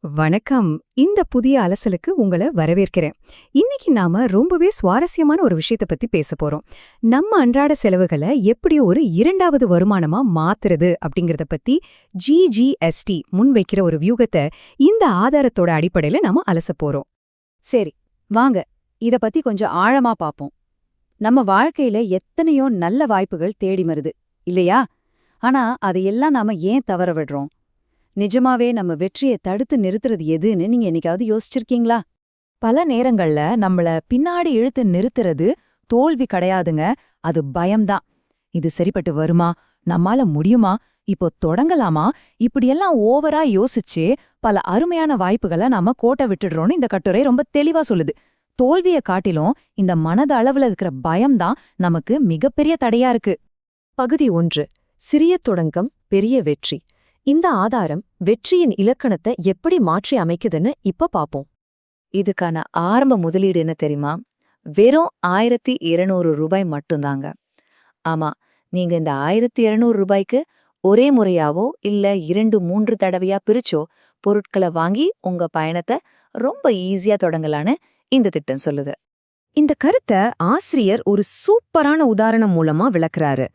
வணக்கம். இந்த புதிய அலசலுக்கு உங்கள வரவேற்கிறேன். இன்னைக்கு நாம ரொம்பவே சுவாரஸ்யமான ஒரு விஷயத்த பத்தி பேசப் போறோம். நம்ம அன்றாட செலவுகள எப்படி ஒரு இரண்டாவது வருமானமா மாத்துறது அப்படிங்கறத பத்தி GGST முன்வைக்கிற ஒரு வியூகத்த இந்த ஆதாரத்தோட அடிப்படையில நாம அலசப் போறோம். சரி, வாங்க இத பத்தி கொஞ்சம் ஆழமா பாப்போம். நம்ம வாழ்க்கையில எத்தனையோ நல்ல வாய்ப்புகள் தேடி வருது, இல்லையா? ஆனா அதையெல்லாம் நாம ஏன் தவற விடுறோம்? நிஜமாவே நம்ம வெற்றியை தடுத்து நிறுத்துறது எதுன்னு நீங்க என்னைக்காவது யோசிச்சிருக்கீங்களா? பல நேரங்கள்ல நம்மள பின்னாடி இழுத்து நிறுத்துறது தோல்வி கிடையாதுங்க, அது பயம்தான். இது சரிப்பட்டு வருமா, நம்மால முடியுமா, இப்போ தொடங்கலாமா, இப்படியெல்லாம் ஓவரா யோசிச்சு பல அருமையான வாய்ப்புகளை நாம கோட்டை விட்டுடுறோம்னு இந்த கட்டுரை ரொம்ப தெளிவா சொல்லுது. தோல்வியை காட்டிலும் இந்த மனத அளவுல இருக்கிற பயம்தான் நமக்கு மிகப்பெரிய தடையா இருக்கு. பகுதி 1. சிறிய தொடங்கம் பெரிய வெற்றி. இந்த ஆதாரம் வெற்றியின் இலக்கணத்தை எப்படி மாற்றி அமைக்குதுன்னு இப்ப பாப்போம். இதுக்கான ஆரம்ப முதலீடு என்ன தெரியுமா? வெறும் 1200 ரூபாய் மட்டும்தாங்க. ஆமா, நீங்க இந்த 1200 ரூபாய்க்கு ஒரே முறையாவோ இல்ல 2-3 தடவையா பிரிச்சோ பொருட்களை வாங்கி உங்க பயணத்தை ரொம்ப ஈஸியா தொடங்கலான்னு இந்த திட்டம் சொல்லுது. இந்த கருத்தை ஆசிரியர் ஒரு சூப்பரான உதாரணம் மூலமா விளக்குறாரு.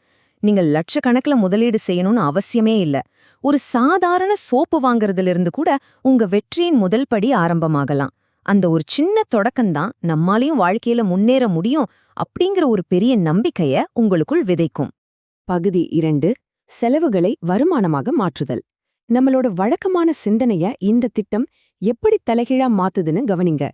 நீங்க லட்சக்கணக்குல முதலீடு செய்யணும்னு அவசியமே இல்ல. ஒரு சாதாரண சோப்பு வாங்குறதிலிருந்து கூட உங்க வெற்றியின் முதல் படி ஆரம்பமாகலாம். அந்த ஒரு சின்ன தொடக்கம்தான் நம்மாலையும் வாழ்க்கையில முன்னேற முடியும் அப்படிங்கிற ஒரு பெரிய நம்பிக்கைய உங்களுக்குள் விதைக்கும். பகுதி 2. செலவுகளை வருமானமாக மாற்றுதல். நம்மளோட வழக்கமான சிந்தனைய இந்த திட்டம் எப்படி தலைகீழா மாத்துதுன்னு கவனிங்க.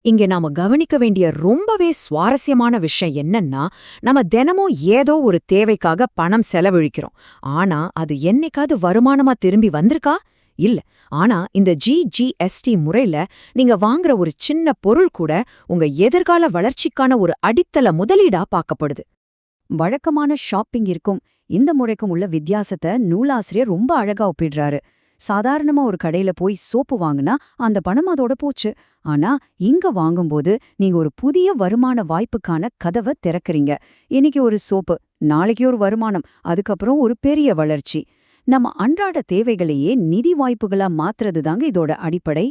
இங்க நாம கவனிக்க வேண்டிய ரொம்பவே சுவாரஸ்யமான விஷயம் என்னன்னா, நம்ம தினமும் ஏதோ ஒரு தேவைக்காக பணம் செலவழிக்கிறோம். ஆனா அது என்னைக்காவது வருமானமா திரும்பி வந்திருக்கா? இல்ல. ஆனா இந்த GGST முறையில நீங்க வாங்குற ஒரு சின்ன பொருள் கூட உங்க எதிர்கால வளர்ச்சிக்கான ஒரு அடித்தள முதலீடா பார்க்கப்படுது. வழக்கமான ஷாப்பிங் இருக்கும் இந்த முறைக்கும் உள்ள வித்தியாசத்தை நூலாசிரியர் ரொம்ப அழகா ஒப்பிடுறாரு. சாதாரணமா ஒரு கடையில போய் சோப்பு வாங்குனா அந்த பணம் அதோட போச்சு. ஆனா இங்க வாங்கும்போது நீங்க ஒரு புதிய வருமான வாய்ப்புக்கான கதவை திறக்கறீங்க. இன்னைக்கு ஒரு சோப்பு, நாளைக்கு ஒரு வருமானம், அதுக்கப்புறம் ஒரு பெரிய வளர்ச்சி. நம்ம அன்றாட தேவைகளையே நிதி வாய்ப்புகளா மாத்துறது தாங்க இதோட அடிப்படை.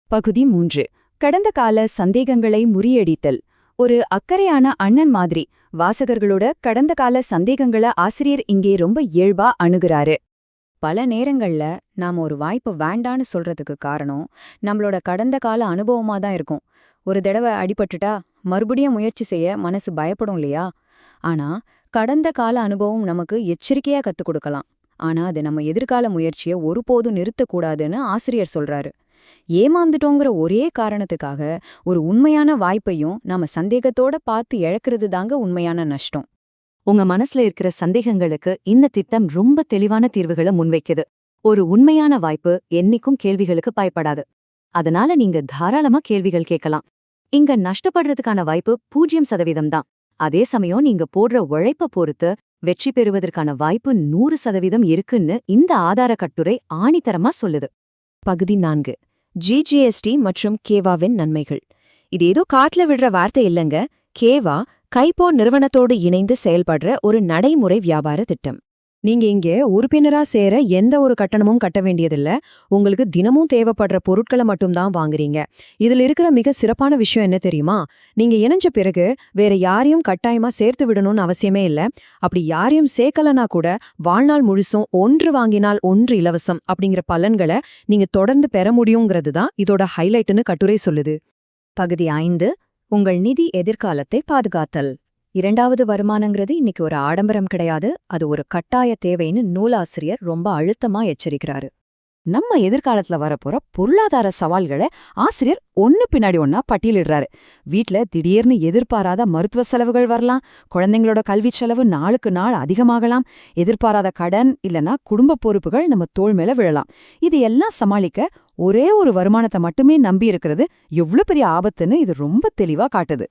பகுதி 3. கடந்த கால சந்தேகங்களை முறியடித்தல். ஒரு அக்கறையான அண்ணன் மாதிரி வாசகர்களோட கடந்த கால சந்தேகங்களை ஆசிரியர் இங்கே ரொம்ப இயல்பா அணுகுறாரு. பல நேரங்கள்ல நாம ஒரு வாய்ப்பு வேண்டான்னு சொல்றதுக்கு காரணம் நம்மளோட கடந்த கால அனுபவமா தான் இருக்கும். ஒரு தடவை அடிபட்டுட்டா மறுபடியும் முயற்சி செய்ய மனசு பயப்படும் இல்லையா? ஆனா கடந்த கால அனுபவம் நமக்கு எச்சரிக்கையா கத்துக் கொடுக்கலாம். ஆனா அது நம்ம எதிர்கால முயற்சியை ஒருபோதும் நிறுத்தக்கூடாதுன்னு ஆசிரியர் சொல்றாரு. ஏமாந்துட்டோங்கிற ஒரே காரணத்துக்காக ஒரு உண்மையான வாய்ப்பையும் நாம சந்தேகத்தோட பார்த்து இழக்கிறது தாங்க உண்மையான நஷ்டம். உங்க மனசுல இருக்கிற சந்தேகங்களுக்கு இந்த திட்டம் ரொம்ப தெளிவான தீர்வுகளை முன்வைக்குது. ஒரு உண்மையான வாய்ப்பு என்னைக்கும் கேள்விகளுக்கு பயப்படாது. அதனால நீங்க தாராளமா கேள்விகள் கேட்கலாம். இங்க நஷ்டப்படுறதுக்கான வாய்ப்பு 0% தான். அதே சமயம் நீங்க போடுற உழைப்ப பொறுத்து வெற்றி பெறுவதற்கான வாய்ப்பு 100% இருக்குன்னு இந்த ஆதார கட்டுரை ஆணித்தரமா சொல்லுது. பகுதி 4. GGST மற்றும் கேவாவின் நன்மைகள். இது ஏதோ காட்டுல விடுற வார்த்தை இல்லைங்க. கேவா கைபோ நிறுவனத்தோடு இணைந்து செயல்படுற ஒரு நடைமுறை வியாபார திட்டம். நீங்க இங்க உறுப்பினரா சேர எந்த ஒரு கட்டணமும் கட்ட வேண்டியதில்ல. உங்களுக்கு தினமும் தேவைப்படுற பொருட்களை மட்டும்தான் வாங்குறீங்க. இதுல இருக்கிற மிக சிறப்பான விஷயம் என்ன தெரியுமா? நீங்க இணைஞ்ச பிறகு வேற யாரையும் கட்டாயமா சேர்த்து விடணும்னு அவசியமே இல்ல. அப்படி யாரையும் சேர்க்கலனா கூட வாழ்நாள் முழுசும் 1 வாங்கினால் 1 இலவசம் அப்படிங்கிற பலன்களை நீங்க தொடர்ந்து பெற முடியுங்கிறது தான் இதோட ஹைலைட்னு கட்டுரை சொல்லுது. பகுதி 5. உங்கள் நிதி எதிர்காலத்தை பாதுகாத்தல். இரண்டாவது வருமானங்கிறது இன்னைக்கு ஒரு ஆடம்பரம் கிடையாது, அது ஒரு கட்டாய தேவைன்னு நூலாசிரியர் ரொம்ப அழுத்தமா எச்சரிக்கிறாரு. நம்ம எதிர்காலத்துல வரப்போற பொருளாதார சவால்களை ஆசிரியர் ஒன்னு பின்னாடி ஒன்னா பட்டியலிடுறாரு. வீட்ல திடீர்னு எதிர்பாராத மருத்துவ செலவுகள் வரலாம், குழந்தைங்களோட கல்வி செலவு நாளுக்கு நாள் அதிகமாகலாம், எதிர்பாராத கடன் இல்லனா குடும்ப பொறுப்புகள் நம்ம தோள் மேல விழலாம். இது எல்லாம் சமாளிக்க ஒரே ஒரு வருமானத்தை மட்டுமே நம்பி இருக்கிறது எவ்வளவு பெரிய ஆபத்துன்னு இது ரொம்ப தெளிவா காட்டுது.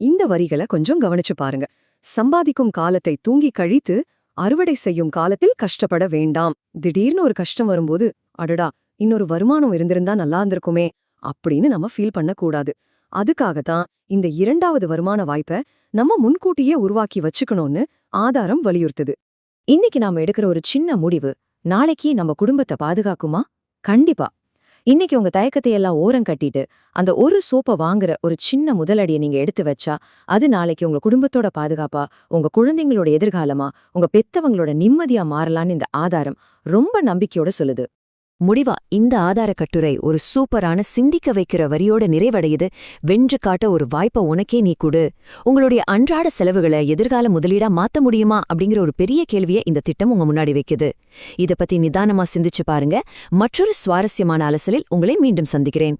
இந்த வரிகளை கொஞ்சம் கவனிச்சு பாருங்க. சம்பாதிக்கும் காலத்தை தூங்கி கழித்து அறுவடை செய்யும் காலத்தில் கஷ்டப்பட வேண்டாம். திடீர்னு ஒரு கஷ்டம் வரும்போது அடடா இன்னொரு வருமானம் இருந்திருந்தா நல்லா இருந்திருக்குமே அப்படின்னு நம்ம ஃபீல் பண்ணக்கூடாது. அதுக்காகத்தான் இந்த இரண்டாவது வருமான வாய்ப்பை நம்ம முன்கூட்டியே உருவாக்கி வச்சுக்கணும்னு ஆதாரம் வலியுறுத்துது. இன்னைக்கு நாம எடுக்கிற ஒரு சின்ன முடிவு நாளைக்கு நம்ம குடும்பத்தை பாதுகாக்குமா? கண்டிப்பா. இன்னைக்கு உங்க தயக்கத்தை எல்லாம் ஓரம் கட்டிட்டு அந்த ஒரு சோப்பை வாங்குற ஒரு சின்ன முதலடியை நீங்க எடுத்து வச்சா அது நாளைக்கு உங்க குடும்பத்தோட பாதுகாப்பா, உங்க குழந்தைங்களோட எதிர்காலமா, உங்க பெத்தவங்களோட நிம்மதியா மாறலான்னு இந்த ஆதாரம் ரொம்ப நம்பிக்கையோட சொல்லுது. முடிவா இந்த ஆதார கட்டுரை ஒரு சூப்பரான சிந்திக்க வைக்கிற வரியோட நிறைவடையுது. வென்று காட்ட ஒரு வாய்ப்பை உனக்கே நீ கொடு. உங்களுடைய அன்றாட செலவுகளை எதிர்கால முதலீடா மாத்த முடியுமா அப்படிங்கிற ஒரு பெரிய கேள்வியை இந்த திட்டம் உங்க முன்னாடி வைக்குது. இத பத்தி நிதானமா சிந்திச்சு பாருங்க. மற்றொரு சுவாரஸ்யமான அலசலில் உங்களை மீண்டும் சந்திக்கிறேன்.